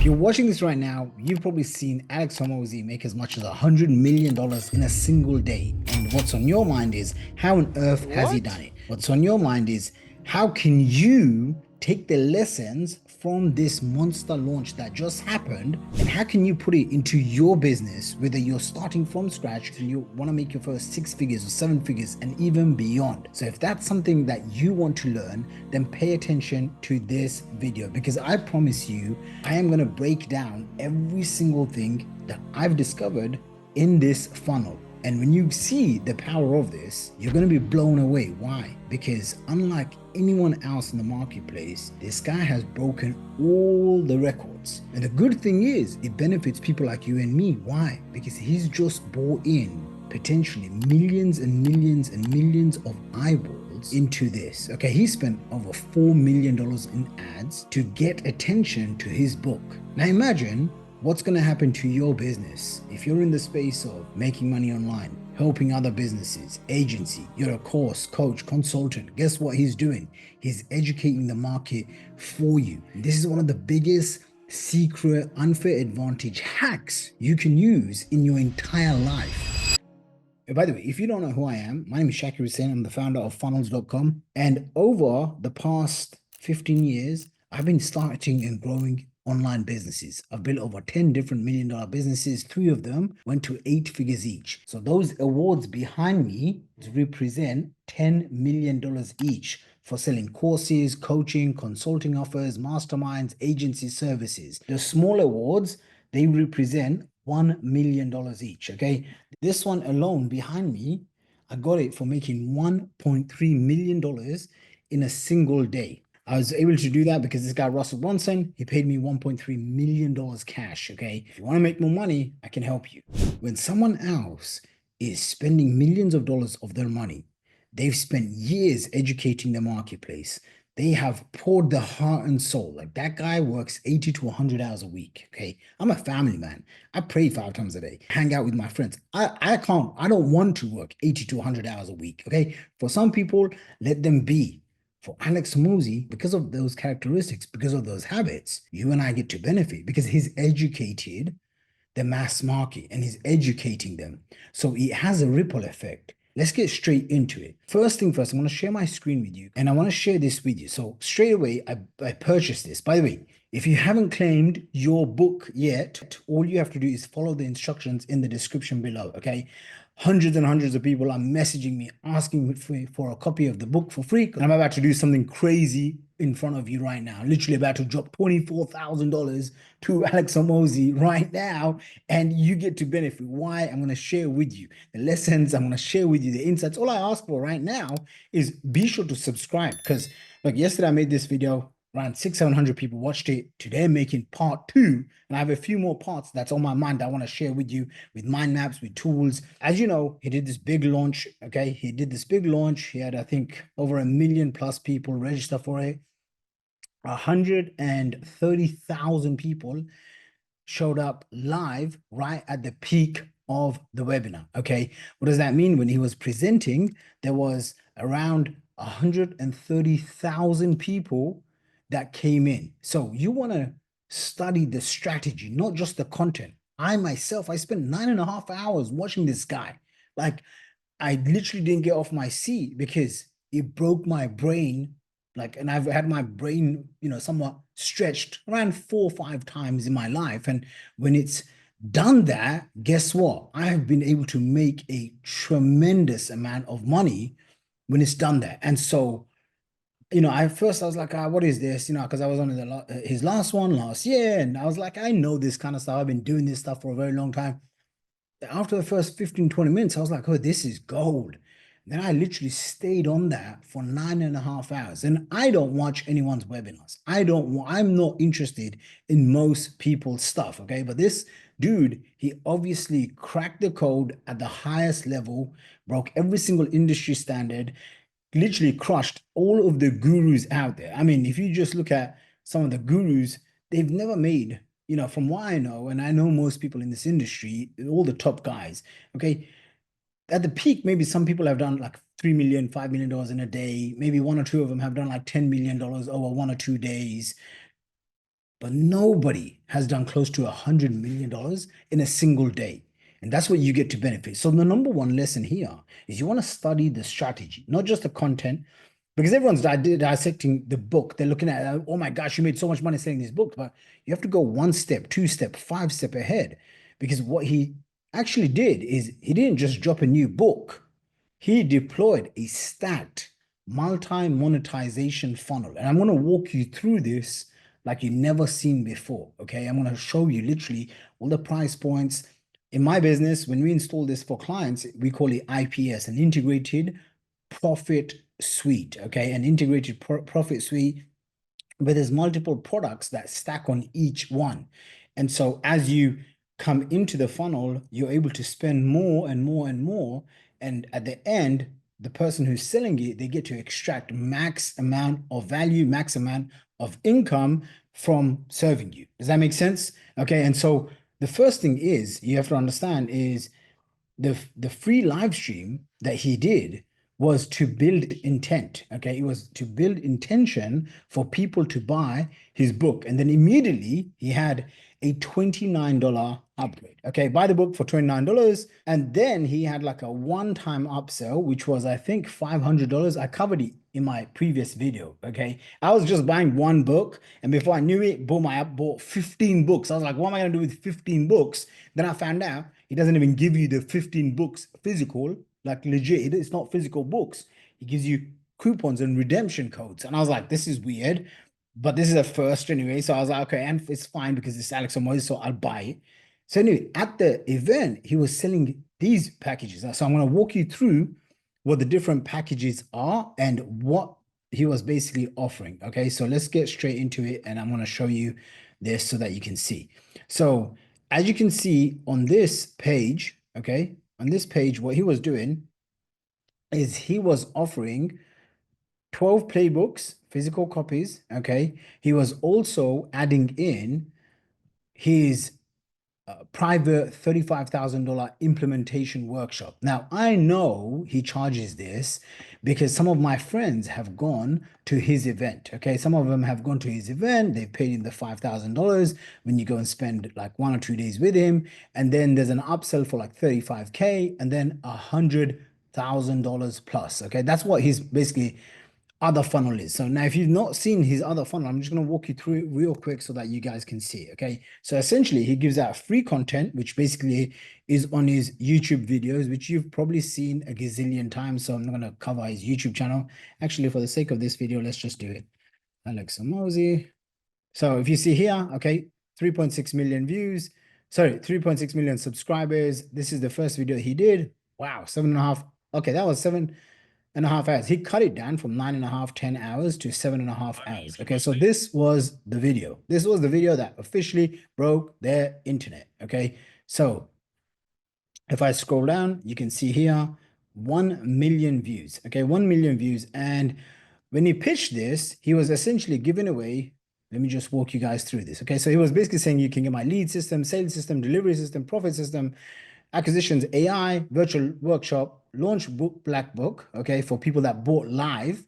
If you're watching this right now, you've probably seen Alex Hormozi make as much as $100 million in a single day. And what's on your mind is, how on earth has he done What? it? What's on your mind is, how can you take the lessons from this monster launch that just happened, and how can you put it into your business, whether you're starting from scratch and you want to make your first 6 figures or 7 figures and even beyond. So if that's something that you want to learn, then pay attention to this video, because I promise you, I am going to break down every single thing that I've discovered in this funnel. And when you see the power of this, you're going to be blown away. Why? Because unlike anyone else in the marketplace, this guy has broken all the records. And the good thing is, it benefits people like you and me. Why? Because he's just brought in potentially millions and millions and millions of eyeballs into this. Okay, he spent over $4 million in ads to get attention to his book. Now imagine what's going to happen to your business if you're in the space of making money online, helping other businesses, agency, you're a course, coach, consultant. Guess what he's doing? He's educating the market for you. This is one of the biggest secret unfair advantage hacks you can use in your entire life. By the way, if you don't know who I am, my name is Shakir Hussain. I'm the founder of funnels.com. And over the past 15 years, I've been starting and growing online businesses. I've built over 10 different $1 million businesses. 3 of them went to 8 figures each. So those awards behind me represent $10 million each for selling courses, coaching, consulting offers, masterminds, agency services. The small awards, they represent $1 million each. Okay. This one alone behind me, I got it for making $1.3 million in a single day. I was able to do that because this guy, Russell Brunson, he paid me $1.3 million cash. Okay. If you want to make more money, I can help you. When someone else is spending millions of dollars of their money, they've spent years educating the marketplace. They have poured their heart and soul. Like that guy works 80 to 100 hours a week. Okay. I'm a family man. I pray 5 times a day, hang out with my friends. I don't want to work 80 to 100 hours a week. Okay. For some people, let them be. For Alex Hormozi, because of those characteristics, because of those habits, you and I get to benefit because he's educated the mass market and he's educating them. So it has a ripple effect. Let's get straight into it. First thing first, I'm going to share my screen with you and I want to share this with you. So straight away, I purchased this. By the way, if you haven't claimed your book yet, all you have to do is follow the instructions in the description below. Okay. Hundreds and hundreds of people are messaging me asking for a copy of the book for free. I'm about to do something crazy in front of you right now. Literally about to drop $24,000 to Alex Hormozi right now, and you get to benefit. Why? I'm going to share with you the lessons. I'm going to share with you the insights. All I ask for right now is be sure to subscribe, because like yesterday I made this video, around 600-700 people watched it. Today I'm making part 2, and I have a few more parts that's on my mind that I want to share with you, with mind maps, with tools. As you know, he did this big launch. Okay, he did this big launch. He had, I think, over 1 million+ people register for it. 130,000 people showed up live right at the peak of the webinar. Okay, what does that mean? When he was presenting, there was around 130,000 people that came in. So you want to study the strategy, not just the content. I myself, I spent 9.5 hours watching this guy. Like, I literally didn't get off my seat because it broke my brain. Like, and I've had my brain, somewhat stretched around 4 or 5 times in my life. And when it's done that, guess what? I have been able to make a tremendous amount of money when it's done that. And so, I was like, what is this? Because I was on his last one last year, and I was like, I know this kind of stuff. I've been doing this stuff for a very long time. After the first 15, 20 minutes, I was like, oh, this is gold. Then I literally stayed on that for 9.5 hours. And I don't watch anyone's webinars. I'm not interested in most people's stuff. Okay. But this dude, he obviously cracked the code at the highest level, broke every single industry standard, literally crushed all of the gurus out there. I mean, if you just look at some of the gurus, they've never made, from what I know, and I know most people in this industry, all the top guys, okay, at the peak, maybe some people have done like 3 million, $5 million in a day. Maybe one or two of them have done like $10 million over 1 or 2 days. but nobody has done close to $100 million in a single day. And that's what you get to benefit. So the number one lesson here is you want to study the strategy, not just the content, because everyone's dissecting the book. They're looking at, oh my gosh, you made so much money selling this book. But you have to go one step, two step, five step ahead. Because what he actually did is he didn't just drop a new book. He deployed a stacked multi-monetization funnel. And I'm going to walk you through this like you've never seen before. Okay. I'm going to show you literally all the price points. In my business, when we install this for clients, we call it IPS, an integrated profit suite. Okay. An integrated profit suite where there's multiple products that stack on each one. And so as you come into the funnel, you're able to spend more and more and more. And at the end, the person who's selling it, they get to extract max amount of value, max amount of income from serving you. Does that make sense? Okay. And so the first thing is you have to understand is the free live stream that he did was to build intent. Okay, it was to build intention for people to buy his book, and then immediately he had a $29 upgrade. Okay, buy the book for $29, and then he had like a one-time upsell, which was I think $500. I covered it in my previous video. Okay, I was just buying one book, and before I knew it, boom, I bought 15 books. I was like, what am I gonna do with 15 books? Then I found out he doesn't even give you the 15 books physical, like legit. It's not physical books. He gives you coupons and redemption codes. And I was like, this is weird, but this is a first anyway. So I was like, okay, and it's fine because it's Alex Hormozi, so I'll buy it. So anyway, at the event, he was selling these packages. So I'm going to walk you through what the different packages are and what he was basically offering. Okay, so let's get straight into it, and I'm going to show you this so that you can see. So as you can see on this page, okay, on this page, what he was doing is he was offering 12 playbooks, physical copies, okay. He was also adding in his private $35,000 implementation workshop. Now, I know he charges this because some of my friends have gone to his event. Okay, some of them have gone to his event, they've paid him the $5,000 when you go and spend like 1 or 2 days with him. And then there's an upsell for like 35K and then $100,000 plus. Okay, that's what he's basically other funnel is. So now if you've not seen his other funnel, I'm just going to walk you through it real quick so that you guys can see. Okay, so essentially he gives out free content, which basically is on his YouTube videos, which you've probably seen a gazillion times. So I'm not going to cover his YouTube channel. Actually, for the sake of this video, let's just do it. Alex Hormozi. So if you see here, okay, 3.6 million views, sorry, 3.6 million subscribers. This is the first video he did. Wow, 7.5. Okay, that was 7.5 hours. He cut it down from 9.5, 10 hours to 7.5 hours. Okay, so this was the video. This was the video that officially broke their internet. Okay, so if I scroll down, you can see here 1 million views. Okay, 1 million views. And when he pitched this, he was essentially giving away. Let me just walk you guys through this. Okay, so he was basically saying you can get my lead system, sales system, delivery system, profit system, acquisitions, AI, virtual workshop, launch book, black book, okay, for people that bought live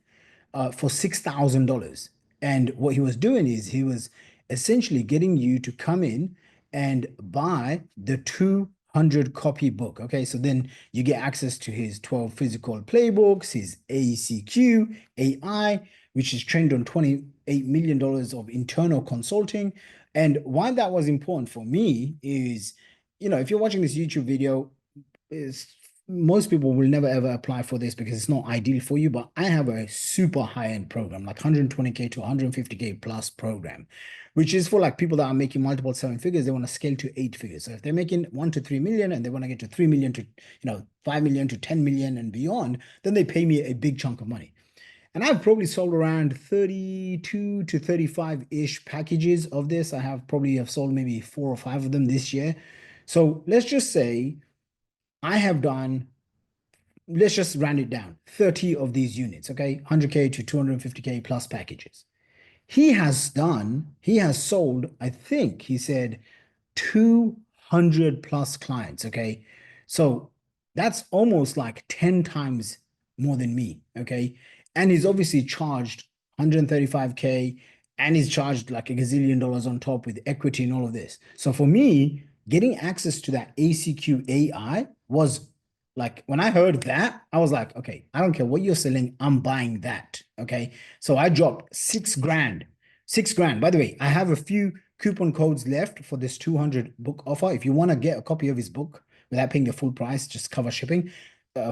for $6,000. And what he was doing is he was essentially getting you to come in and buy the 200 copy book. Okay, so then you get access to his 12 physical playbooks, his ACQ, AI, which is trained on $28 million of internal consulting. And why that was important for me is, you know, if you're watching this YouTube video, is most people will never ever apply for this because it's not ideal for you. But I have a super high-end program, like 120K to 150K plus program, which is for like people that are making multiple 7 figures. They want to scale to 8 figures. So if they're making 1 to 3 million and they want to get to 3 million to, 5 million to 10 million and beyond, then they pay me a big chunk of money. And I've probably sold around 32 to 35-ish packages of this. I have sold maybe 4 or 5 of them this year. So let's just say I have done, let's just round it down, 30 of these units, okay? 100K to 250K plus packages. He has sold, I think he said 200 plus clients, okay? So that's almost like 10 times more than me, okay? And he's obviously charged 135K and he's charged like a gazillion dollars on top with equity and all of this. So for me, getting access to that ACQ AI was like, when I heard that, I was like, okay, I don't care what you're selling, I'm buying that. Okay. So I dropped 6 grand. 6 grand. By the way, I have a few coupon codes left for this 200 book offer. If you want to get a copy of his book without paying the full price, just cover shipping.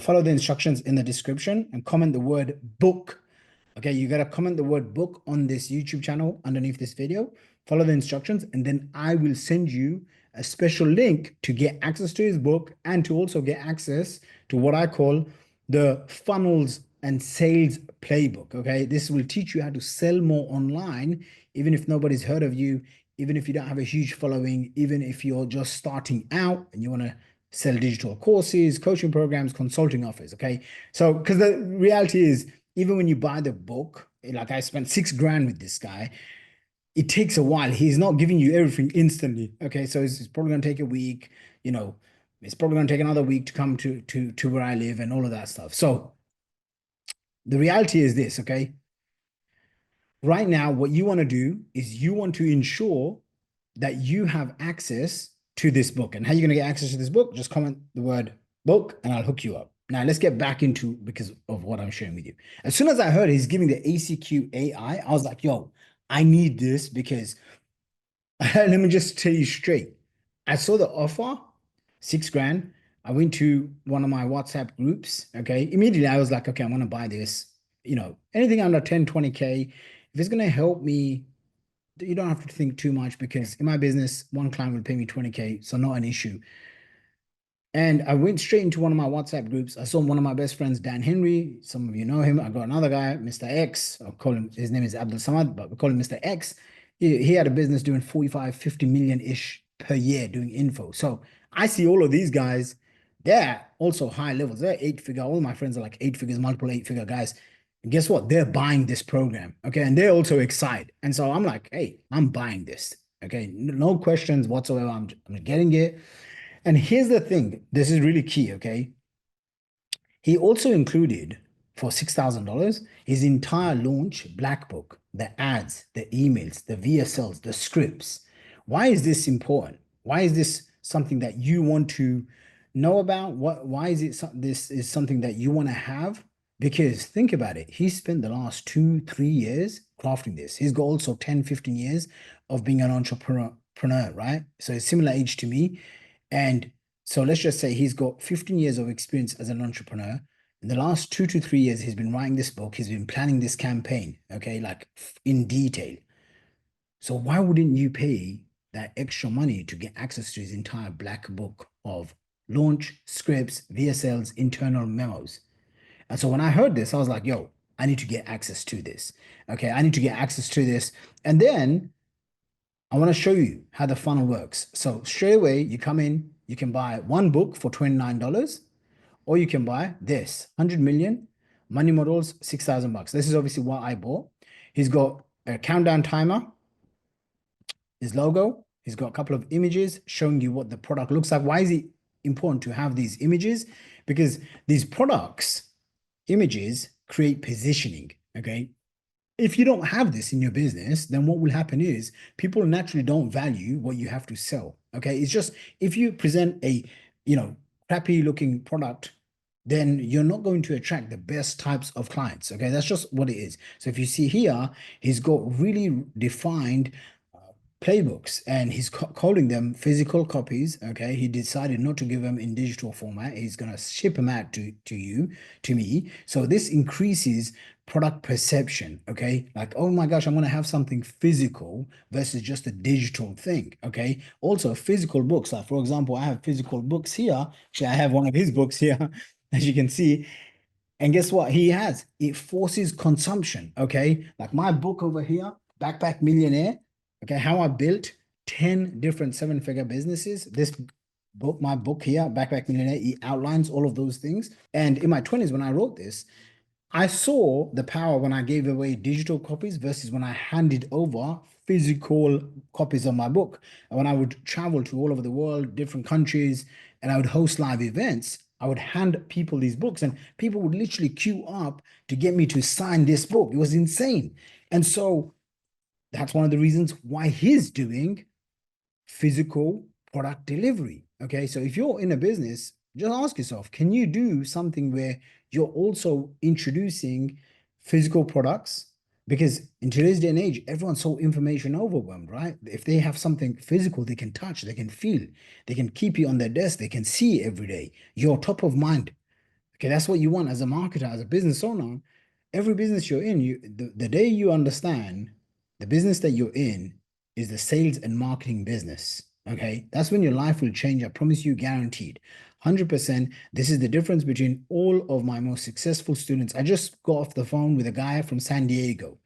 Follow the instructions in the description and comment the word book. Okay, you got to comment the word book on this YouTube channel underneath this video. Follow the instructions, and then I will send you a special link to get access to his book and to also get access to what I call the funnels and sales playbook. Okay, this will teach you how to sell more online, even if nobody's heard of you, even if you don't have a huge following, even if you're just starting out and you want to sell digital courses, coaching programs, consulting offers. Okay, so because the reality is, even when you buy the book, like I spent 6 grand with this guy, it takes a while. He's not giving you everything instantly. Okay, so it's probably going to take a week. You know, it's probably going to take another week to come to where I live and all of that stuff. So the reality is this. Okay, right now, what you want to do is you want to ensure that you have access to this book. And how are you going to get access to this book? Just comment the word book and I'll hook you up. Now let's get back into because of what I'm sharing with you. As soon as I heard he's giving the ACQ AI, I was like, yo, I need this because let me just tell you straight. I saw the offer, 6 grand. I went to one of my WhatsApp groups. Okay. Immediately I was like, okay, I'm gonna buy this. Anything under 10, 20K. If it's gonna help me, you don't have to think too much because in my business, one client will pay me 20K, so not an issue. And I went straight into one of my WhatsApp groups. I saw one of my best friends, Dan Henry. Some of you know him. I got another guy, Mr. X. I'll call him, his name is Abdul Samad, but we call him Mr. X. He had a business doing 45, 50 million-ish per year doing info. So I see all of these guys, they're also high levels. They're 8-figure. All my friends are like 8 figures, multiple 8-figure guys. And guess what? They're buying this program. Okay. And they're also excited. And so I'm like, hey, I'm buying this. Okay. No questions whatsoever. I'm getting it. And here's the thing, this is really key, okay? He also included for $6,000 his entire launch black book, the ads, the emails, the VSLs, the scripts. Why is this important? Why is this something that you want to know about? Why is it this is something that you want to have? Because think about it. He spent the last 2, 3 years crafting this. He's got also 10, 15 years of being an entrepreneur, right? So a similar age to me. And so let's just say he's got 15 years of experience as an entrepreneur. In the last 2 to 3 years, he's been writing this book, he's been planning this campaign, okay, like in detail. So why wouldn't you pay that extra money to get access to his entire black book of launch scripts, VSLs, internal memos? And so when I heard this, I was like, yo, I need to get access to this. Okay, I need to get access to this. And then I want to show you how the funnel works. So straight away, you come in, you can buy one book for $29, or you can buy this 100 million money models, 6,000 bucks. This is obviously what I bought. He's got a countdown timer, his logo. He's got a couple of images showing you what the product looks like. Why is it important to have these images? Because these products, images create positioning. Okay. If you don't have this in your business, then what will happen is people naturally don't value what you have to sell. Okay. It's just if you present a, crappy looking product, then you're not going to attract the best types of clients. Okay. That's just what it is. So if you see here, he's got really defined playbooks and he's calling them physical copies. Okay, he decided not to give them in digital format. He's going to ship them out to me. So this increases product perception. Okay, like, oh my gosh, I'm going to have something physical versus just a digital thing. Okay, also physical books, like for example, I have physical books here. Actually, I have one of his books here as you can see. And guess what he has? It forces consumption. Okay, like my book over here, Backpack Millionaire. Okay, how I built 10 different 7-figure businesses. This book, my book here, Backpack Millionaire, it outlines all of those things. And in my 20s, when I wrote this, I saw the power when I gave away digital copies versus when I handed over physical copies of my book. And when I would travel to all over the world, different countries, and I would host live events, I would hand people these books, and people would literally queue up to get me to sign this book. It was insane. And so That's one of the reasons why he's doing physical product delivery. Okay. So if you're in a business, just ask yourself, can you do something where you're also introducing physical products? Because in today's day and age, everyone's so information overwhelmed, right? If they have something physical they can touch, they can feel, they can keep you on their desk, they can see every day, you're top of mind. Okay, that's what you want as a marketer, as a business owner. Every business you're in, the day you understand the business that you're in is the sales and marketing business. Okay, that's when your life will change. I promise you, guaranteed. 100%. This is the difference between all of my most successful students. I just got off the phone with a guy from San Diego.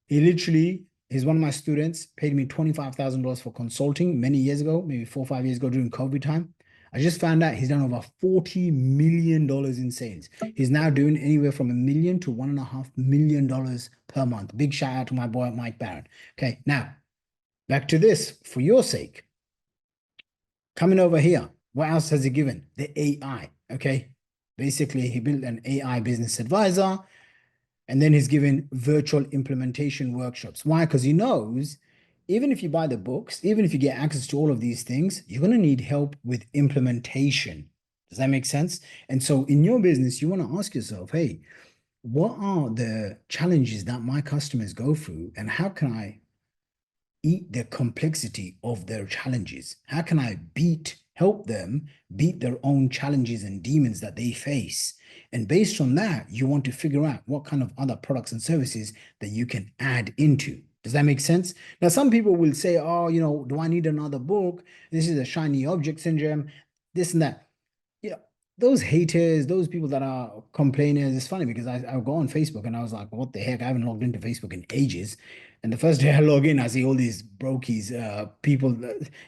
He literally is one of my students, paid me $25,000 for consulting many years ago, maybe 4 or 5 years ago during COVID time. I just found out he's done over $40 million in sales. He's now doing anywhere from $1 million to $1.5 million per month. Big shout out to my boy, Mike Barron. Okay, now back to this for your sake. Coming over here, what else has he given? The AI. Okay, basically, he built an AI business advisor. And then he's giving virtual implementation workshops. Why? Because he knows even if you buy the books, even if you get access to all of these things, you're going to need help with implementation. Does that make sense? And so in your business, you want to ask yourself, hey, what are the challenges that my customers go through, and how can I eat the complexity of their challenges? How can I help them beat their own challenges and demons that they face? And based on that, you want to figure out what kind of other products and services that you can add into. Does that make sense? Now, some people will say, oh, do I need another book? This is a shiny object syndrome, this and that. Yeah, those haters, those people that are complainers, it's funny because I go on Facebook and I was like, what the heck? I haven't logged into Facebook in ages. And the first day I log in, I see all these brokies, people,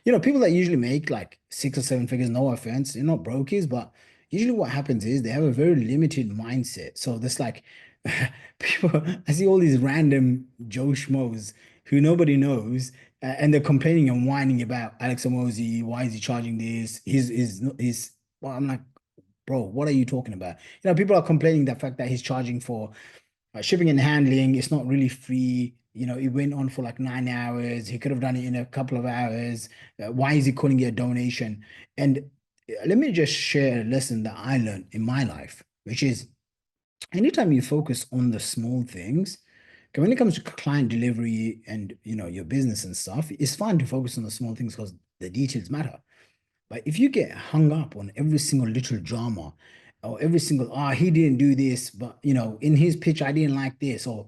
people that usually make like 6 or 7 figures, no offense, you're not brokies, but usually what happens is they have a very limited mindset. So there's like people, I see all these random Joe Schmoes who nobody knows, and they're complaining and whining about Alex Hormozi. Why is he charging this? He's well, I'm like, bro, what are you talking about? People are complaining the fact that he's charging for shipping and handling. It's not really free. It went on for like 9 hours. He could have done it in a couple of hours. Why is he calling it a donation? And let me just share a lesson that I learned in my life, which is anytime you focus on the small things, okay, when it comes to client delivery and your business and stuff, it's fine to focus on the small things because the details matter. But if you get hung up on every single little drama or every single, he didn't do this, but in his pitch, I didn't like this, or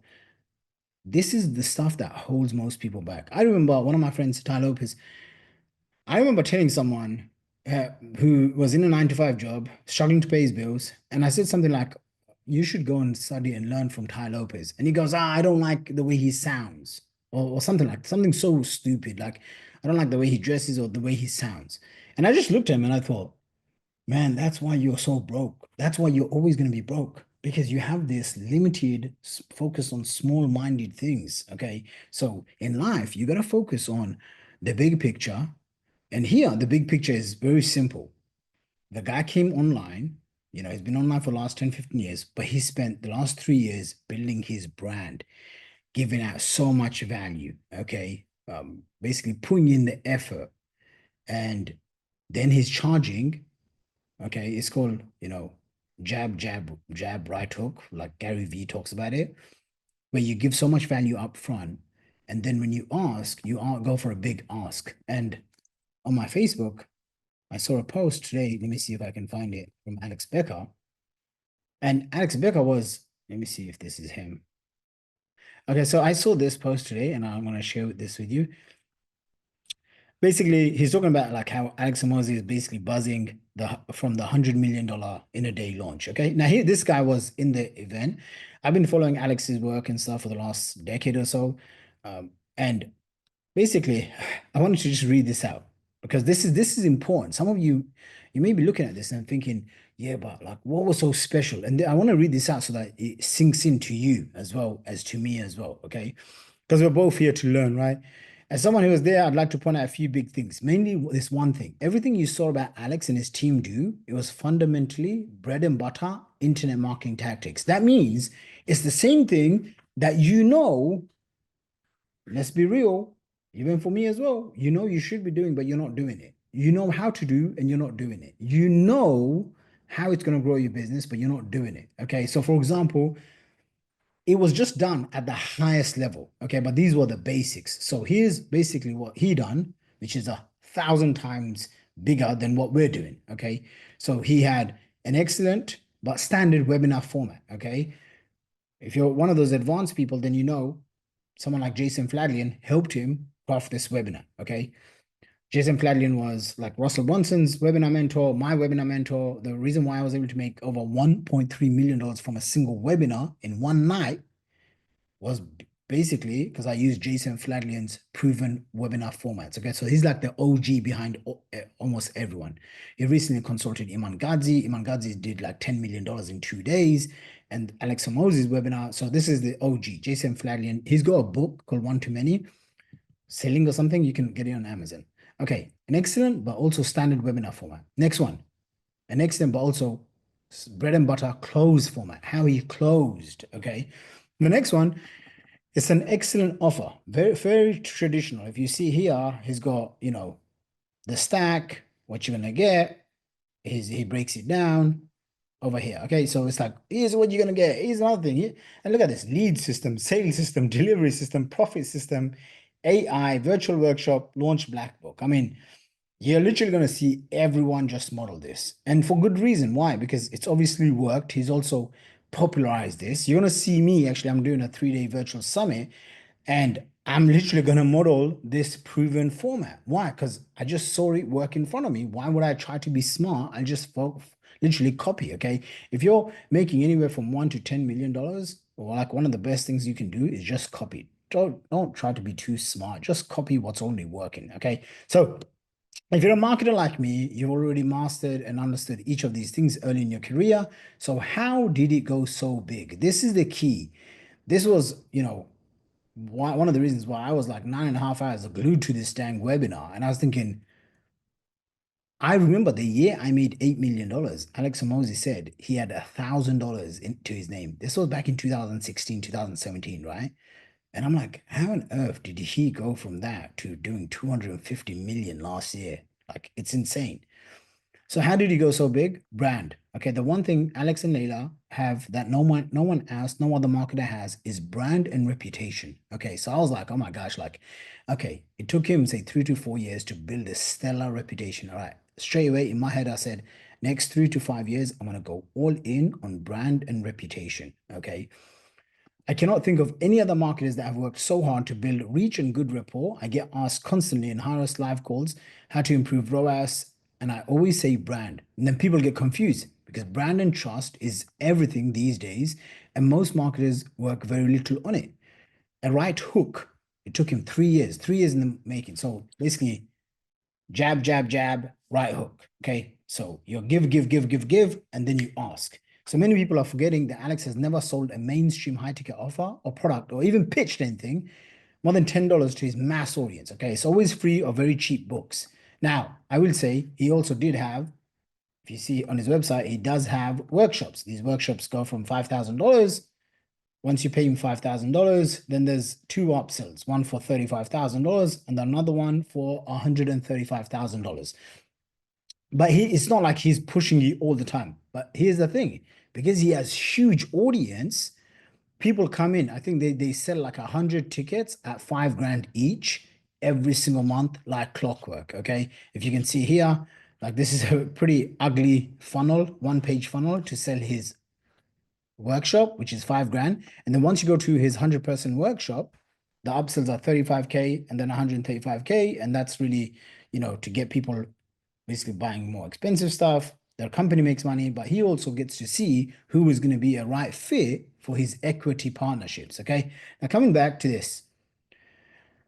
this is the stuff that holds most people back. I remember one of my friends, Ty Lopez, I remember telling someone who was in a 9 to 5 job, struggling to pay his bills, and I said something like, you should go and study and learn from Ty Lopez. And he goes, I don't like the way he sounds, or something so stupid. Like, I don't like the way he dresses or the way he sounds. And I just looked at him and I thought, man, that's why you're so broke. That's why you're always going to be broke because you have this limited focus on small-minded things. Okay. So in life, you got to focus on the big picture. And here, the big picture is very simple. The guy came online, he's been online for the last 10, 15 years, but he spent the last 3 years building his brand, giving out so much value. Okay. Basically putting in the effort. And then he's charging. Okay, it's called, jab, jab, jab, right hook, like Gary Vee talks about it, where you give so much value up front. And then when you ask, go for a big ask. And on my Facebook, I saw a post today. Let me see if I can find it from Alex Becker. And Alex Becker let me see if this is him. Okay, so I saw this post today and I'm going to share this with you. Basically, he's talking about like how Alex Hormozi is basically buzzing from the $100 million in a day launch. Okay. Now this guy was in the event. I've been following Alex's work and stuff for the last decade or so. And basically, I wanted to just read this out because this is important. Some of you may be looking at this and thinking, yeah, but like what was so special? And I want to read this out so that it sinks into you as well as to me as well. Okay. Because we're both here to learn, right? As someone who was there, I'd like to point out a few big things. Mainly this one thing. Everything you saw about Alex and his team do, it was fundamentally bread and butter internet marketing tactics. That means it's the same thing that let's be real, even for me as well, you know you should be doing, but you're not doing it. You know how to do, and you're not doing it. You know how it's going to grow your business, but you're not doing it. Okay. So, for example, it was just done at the highest level. Okay. But these were the basics. So, here's basically what he done, which is 1,000 times bigger than what we're doing. Okay. So, he had an excellent but standard webinar format. Okay. If you're one of those advanced people, then you know someone like Jason Fladlien helped him craft this webinar. Okay. Jason Fladlien was like Russell Brunson's webinar mentor, my webinar mentor. The reason why I was able to make over $1.3 million from a single webinar in one night was basically because I used Jason Fladlien's proven webinar formats. Okay, so he's like the OG behind almost everyone. He recently consulted Iman Gadzhi. Iman Gadzhi did like $10 million in 2 days. And Alex Hormozi's webinar. So this is the OG, Jason Fladlien. He's got a book called One Too Many, selling or something. You can get it on Amazon. Okay, an excellent but also standard webinar format. Next one, an excellent but also bread and butter close format. How he closed. Okay, the next one, it's an excellent offer. Very, very traditional. If you see here, he's got, the stack, what you're gonna get. He breaks it down over here. Okay, so it's like, here's what you're gonna get. Here's another thing. And look at this: lead system, sales system, delivery system, profit system, AI, virtual workshop, launch black book. I mean, you're literally going to see everyone just model this. And for good reason. Why? Because it's obviously worked. He's also popularized this. You're going to see me, actually, I'm doing a 3-day virtual summit, and I'm literally going to model this proven format. Why? Because I just saw it work in front of me. Why would I try to be smart? I just literally copy. Okay. If you're making anywhere from $1 to $10 million, or like one of the best things you can do is just copy. Don't try to be too smart. Just copy what's already working. Okay. So if you're a marketer like me, you've already mastered and understood each of these things early in your career. So how did it go so big? This is the key. This was, one of the reasons why I was like 9.5 hours glued to this dang webinar. And I was thinking, I remember the year I made $8 million. Alex Hormozi said he had $1,000 into his name. This was back in 2016, 2017, right? And I'm like, how on earth did he go from that to doing 250 million last year? Like, it's insane. So how did he go so big? Brand. Okay, the one thing Alex and Layla have that no one else, no other marketer has is brand and reputation. Okay, so I was like, oh my gosh, like, okay, it took him say 3 to 4 years to build a stellar reputation. All right, straight away in my head, I said, next 3 to 5 years, I'm gonna go all in on brand and reputation. Okay. I cannot think of any other marketers that have worked so hard to build reach and good rapport. I get asked constantly in Harris live calls how to improve ROAS, and I always say brand. And then people get confused because brand and trust is everything these days, and most marketers work very little on it. A right hook, it took him 3 years, 3 years in the making. So basically, jab, jab, jab, right hook. Okay. So you give, and then you ask. So many people are forgetting that Alex has never sold a mainstream high ticket offer or product or even pitched anything more than $10 to his mass audience. Okay. It's always free or very cheap books. Now, I will say he also did have, if you see on his website, he does have workshops. These workshops go from $5,000. Once you pay him $5,000, then there's two upsells, one for $35,000 and another one for $135,000. But it's not like he's pushing you all the time. But here's the thing, because he has huge audience, people come in. I think they sell like 100 tickets at 5 grand each every single month, like clockwork. Okay. If you can see here, like this is a pretty ugly funnel, 1 page funnel to sell his workshop, which is 5 grand. And then once you go to his 100-person workshop, the upsells are 35K and then 135K. And that's really, to get people basically buying more expensive stuff. Their company makes money, but he also gets to see who is going to be a right fit for his equity partnerships. Okay. Now, coming back to this.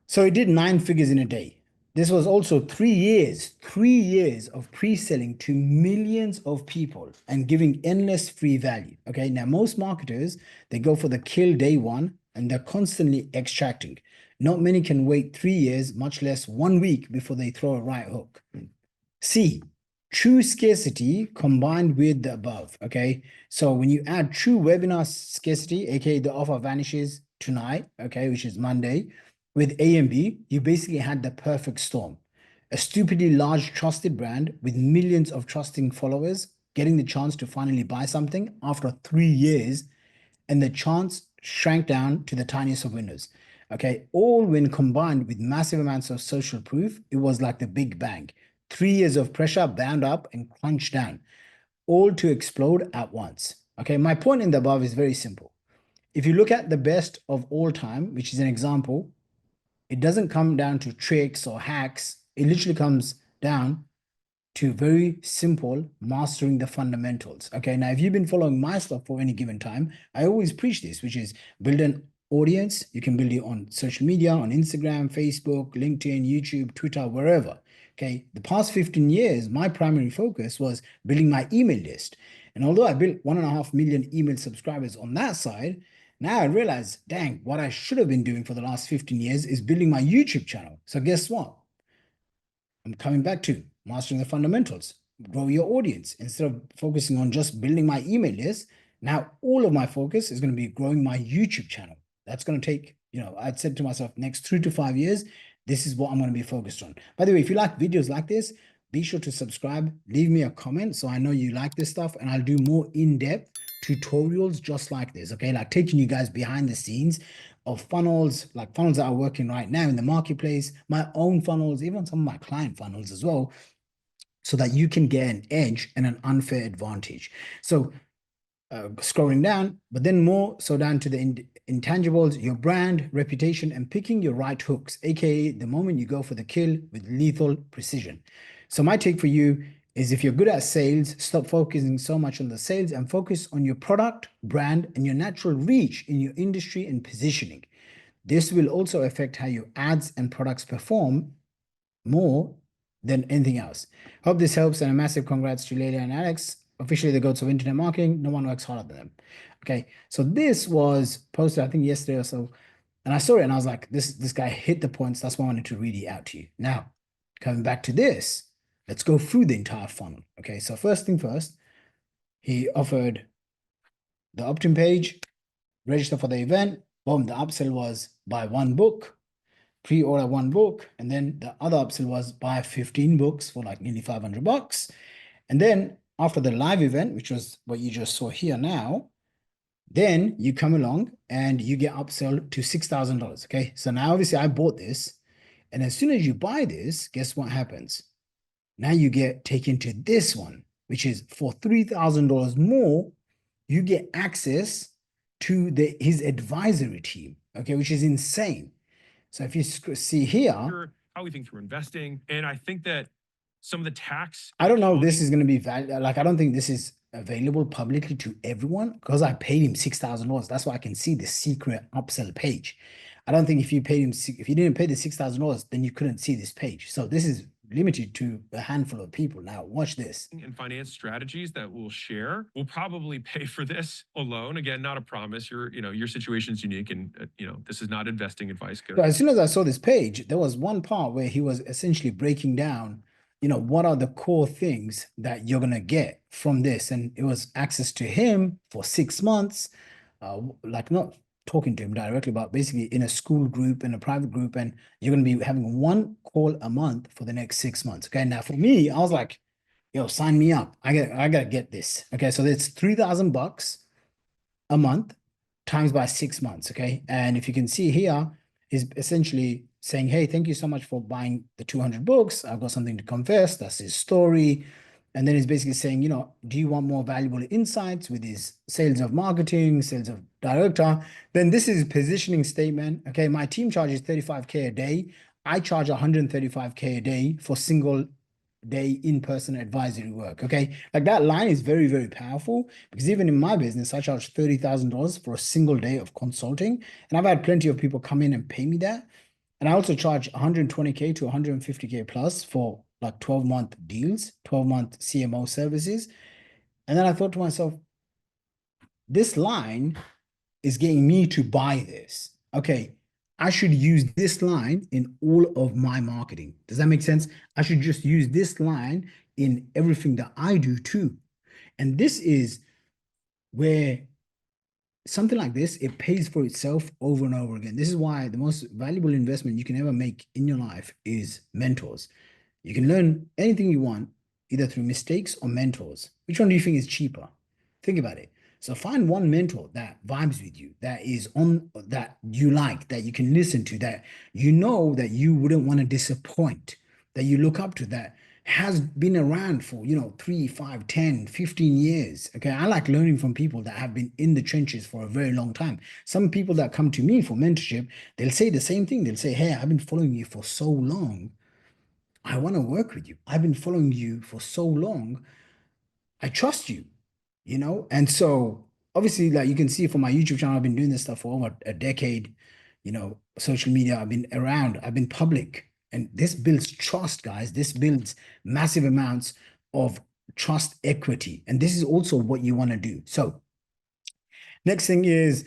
So he did 9 figures in a day. This was also 3 years of pre-selling to millions of people and giving endless free value. Okay. Now, most marketers, they go for the kill day one and they're constantly extracting. Not many can wait 3 years, much less 1 week before they throw a right hook. C, true scarcity combined with the above. Okay. So when you add true webinar scarcity, aka the offer vanishes tonight, okay, which is Monday, with A and B, you basically had the perfect storm. A stupidly large trusted brand with millions of trusting followers getting the chance to finally buy something after 3 years, and the chance shrank down to the tiniest of windows. Okay, all when combined with massive amounts of social proof, it was like the Big Bang. 3 years of pressure bound up and crunched down, all to explode at once. Okay, my point in the above is very simple. If you look at the best of all time, which is an example, it doesn't come down to tricks or hacks. It literally comes down to very simple mastering the fundamentals. Okay, now if you've been following my stuff for any given time, I always preach this, which is build an audience. You can build it on social media, on Instagram, Facebook, LinkedIn, YouTube, Twitter, wherever. Okay, the past 15 years, my primary focus was building my email list. And although I built 1.5 million email subscribers on that side, now I realize, dang, what I should have been doing for the last 15 years is building my YouTube channel. So guess what? I'm coming back to mastering the fundamentals, grow your audience. Instead of focusing on just building my email list, now all of my focus is going to be growing my YouTube channel. That's going to take, I'd said to myself, next 3 to 5 years, this is what I'm going to be focused on. By the way, if you like videos like this, be sure to subscribe, leave me a comment so I know you like this stuff, and I'll do more in-depth tutorials just like this, okay? Like taking you guys behind the scenes of funnels, like funnels that are working right now in the marketplace, my own funnels, even some of my client funnels as well, so that you can get an edge and an unfair advantage. So scrolling down, but then more so down to the intangibles, your brand, reputation, and picking your right hooks, aka the moment you go for the kill with lethal precision. So my take for you is, if you're good at sales, stop focusing so much on the sales and focus on your product, brand, and your natural reach in your industry and positioning. This will also affect how your ads and products perform more than anything else. Hope this helps, and a massive congrats to Leila and Alex, officially the goats of internet marketing. No one works harder than them. Okay, so this was posted, I think, yesterday or so, and I saw it and I was like, this guy hit the points. That's why I wanted to read it out to you. Now, coming back to this, let's go through the entire funnel. Okay, so first thing first, he offered the opt-in page, register for the event. Boom, the upsell was buy one book, pre-order one book, and then the other upsell was buy 15 books for like nearly $500. And then after the live event, which was what you just saw here now, then you come along and you get upsell to $6,000. Okay, so now obviously I bought this, and as soon as you buy this, guess what happens? Now you get taken to this one, which is for $3,000 more, you get access to his advisory team. Okay, which is insane. So if you see here, how we think through investing, and I think that some of the tax, I don't know if this is going to be valid. Like, I don't think this is available publicly to everyone because I paid him $6,000. That's why I can see the secret upsell page. I don't think if you paid him, if you didn't pay the $6,000, then you couldn't see this page. So this is limited to a handful of people. Now watch this. And finance strategies that we'll share will probably pay for this alone. Again, not a promise. Your situation's unique, and this is not investing advice. So as soon as I saw this page, there was one part where he was essentially breaking down, what are the core things that you're gonna get from this, and it was access to him for 6 months, like not talking to him directly, but basically in a school group, in a private group, and you're going to be having one call a month for the next 6 months. Okay, now for me, I was like, yo, sign me up. I gotta get this. Okay, so it's $3,000 a month times by 6 months. Okay, and if you can see here, is essentially saying, hey, thank you so much for buying the 200 books. I've got something to confess. That's his story. And then he's basically saying, do you want more valuable insights with his sales of marketing, sales of director? Then this is positioning statement. Okay, my team charges 35K a day. I charge 135K a day for single day in-person advisory work. Okay, like that line is very, very powerful, because even in my business, I charge $30,000 for a single day of consulting. And I've had plenty of people come in and pay me that. And I also charge 120K to 150K plus for like 12-month deals, 12-month CMO services. And then I thought to myself, this line is getting me to buy this. Okay, I should use this line in all of my marketing. Does that make sense? I should just use this line in everything that I do too. And this is where something like this, it pays for itself over and over again. This is why the most valuable investment you can ever make in your life is mentors. You can learn anything you want, either through mistakes or mentors. Which one do you think is cheaper? Think about it. So find one mentor that vibes with you, that is on, that you like, that you can listen to, that you know that you wouldn't want to disappoint, that you look up to, that has been around for, 3, 5, 10, 15 years. Okay. I like learning from people that have been in the trenches for a very long time. Some people that come to me for mentorship, they'll say the same thing. They'll say, "Hey, I've been following you for so long. I want to work with you. I've been following you for so long. I trust you, And so obviously, like you can see from my YouTube channel, I've been doing this stuff for over a decade. Social media, I've been around, I've been public. And this builds trust, guys. This builds massive amounts of trust equity. And this is also what you want to do. So next thing is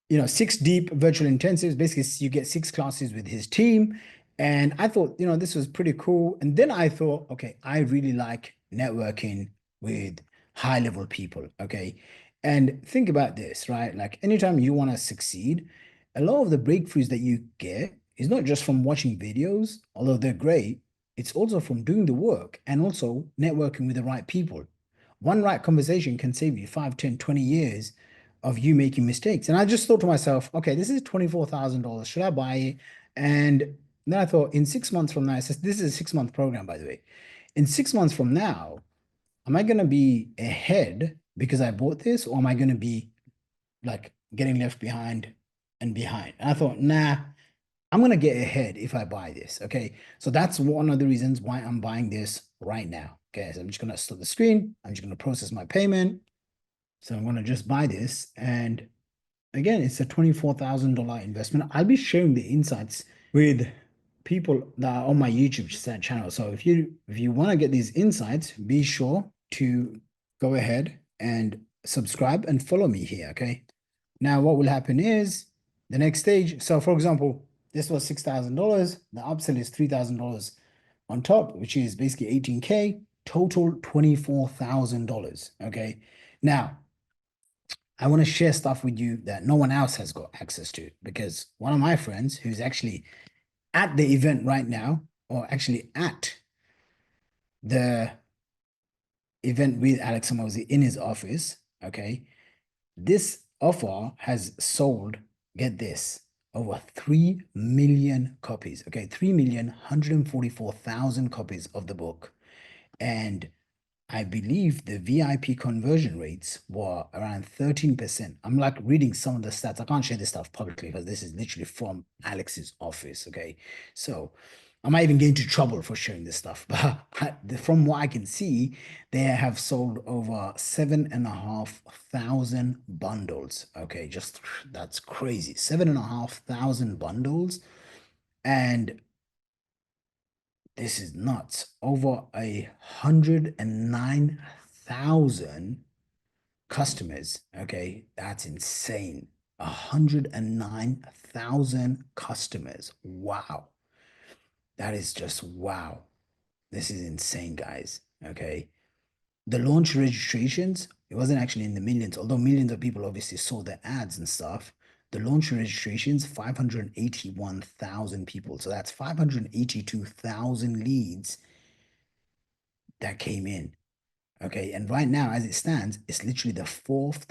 6 deep virtual intensives. Basically, you get 6 classes with his team. And I thought, this was pretty cool. And then I thought, okay, I really like networking with high level people. Okay. And think about this, right? Like anytime you want to succeed, a lot of the breakthroughs that you get is not just from watching videos, although they're great. It's also from doing the work and also networking with the right people. One right conversation can save you 5, 10, 20 years of you making mistakes. And I just thought to myself, okay, this is $24,000. Should I buy it? And then I thought, in 6 months from now, it says this is a 6 month program, by the way. In 6 months from now, am I going to be ahead because I bought this, or am I going to be like getting left behind and behind? And I thought, nah, I'm going to get ahead if I buy this. Okay. So that's one of the reasons why I'm buying this right now. Okay. So I'm just going to stop the screen. I'm just going to process my payment. So I'm going to just buy this. And again, it's a $24,000 investment. I'll be sharing the insights with people that are on my YouTube channel. So if you want to get these insights, be sure to go ahead and subscribe and follow me here. Okay. Now, what will happen is the next stage. So, for example, this was $6,000. The upsell is $3,000 on top, which is basically 18K, total $24,000. Okay. Now, I want to share stuff with you that no one else has got access to, because one of my friends who's actually at the event right now, or actually at the event with Alex Hormozi in his office, okay, this offer has sold, get this, over 3 million copies, okay, 3,144,000 copies of the book. And I believe the VIP conversion rates were around 13%. I'm like reading some of the stats. I can't share this stuff publicly because this is literally from Alex's office. Okay. So I might even get into trouble for sharing this stuff. But from what I can see, they have sold over 7,500 bundles. Okay. Just that's crazy. 7,500 bundles. And this is nuts. Over 109,000 customers. Okay, that's insane. 109,000 customers. Wow. That is just wow. This is insane, guys. Okay. The launch registrations, it wasn't actually in the millions, although millions of people obviously saw the ads and stuff. The launch registrations, 581,000 people. So that's 582,000 leads that came in. Okay. And right now, as it stands, it's literally the fourth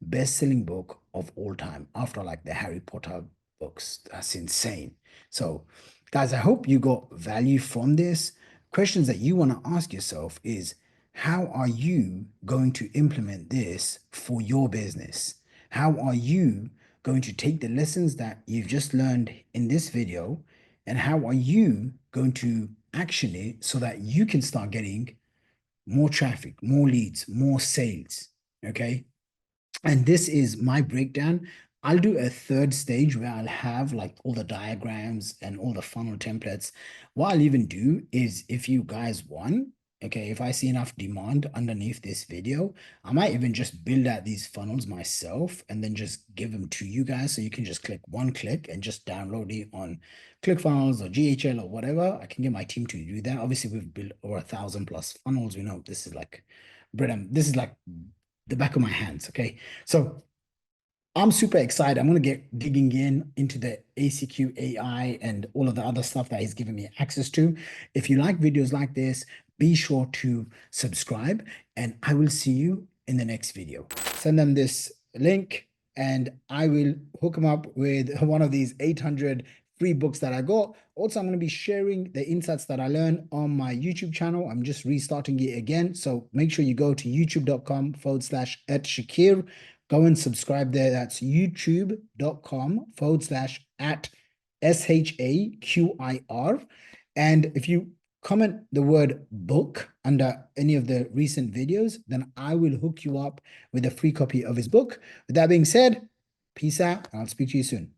best-selling book of all time after like the Harry Potter books. That's insane. So, guys, I hope you got value from this. Questions that you want to ask yourself is, how are you going to implement this for your business? How are you going to take the lessons that you've just learned in this video, and how are you going to action it so that you can start getting more traffic, more leads, more sales? Okay. And this is my breakdown. I'll do a third stage where I'll have like all the diagrams and all the funnel templates. What I'll even do is, if you guys want, okay, if I see enough demand underneath this video, I might even just build out these funnels myself and then just give them to you guys. So you can just click one click and just download it on ClickFunnels or GHL or whatever. I can get my team to do that. Obviously, we've built over 1,000+ funnels. We know this is like bread and this is like the back of my hands. Okay. So I'm super excited. I'm going to get digging into the ACQ AI and all of the other stuff that he's given me access to. If you like videos like this, be sure to subscribe, and I will see you in the next video. Send them this link and I will hook them up with one of these 800 free books that I got. Also, I'm going to be sharing the insights that I learned on my YouTube channel. I'm just restarting it again. So make sure you go to youtube.com/@Shakir. Go and subscribe there. That's youtube.com/@ SHAQIR. And if you comment the word book under any of the recent videos, then I will hook you up with a free copy of his book. With that being said, peace out, and I'll speak to you soon.